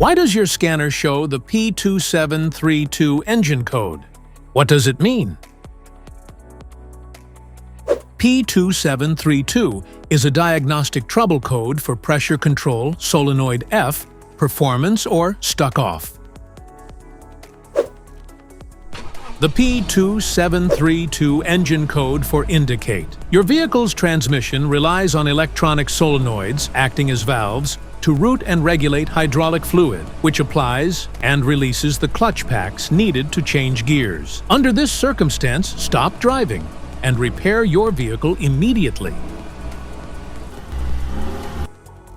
Why does your scanner show the P2732 engine code? What does it mean? P2732 is a diagnostic trouble code for pressure control solenoid F, performance, or stuck off. The P2732 engine code for indicate. Your vehicle's transmission relies on electronic solenoids acting as valves to route and regulate hydraulic fluid, which applies and releases the clutch packs needed to change gears. Under this circumstance, stop driving and repair your vehicle immediately.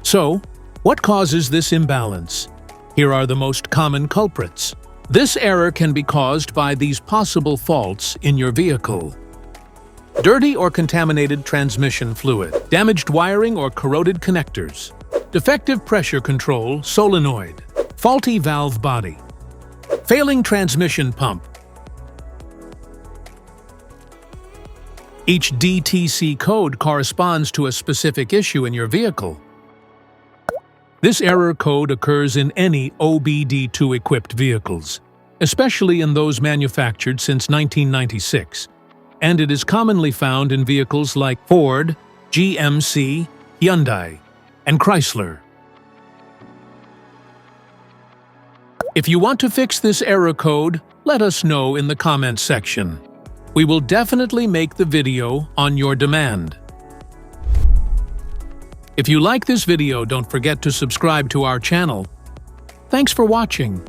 So, what causes this imbalance? Here are the most common culprits. This error can be caused by these possible faults in your vehicle: dirty or contaminated transmission fluid, damaged wiring or corroded connectors, defective pressure control solenoid, faulty valve body, failing transmission pump. Each DTC code corresponds to a specific issue in your vehicle. This error code occurs in any OBD2-equipped vehicles, especially in those manufactured since 1996, and it is commonly found in vehicles like Ford, GMC, Hyundai, and Chrysler. If you want to fix this error code, let us know in the comments section. We will definitely make the video on your demand. If you like this video, don't forget to subscribe to our channel. Thanks for watching.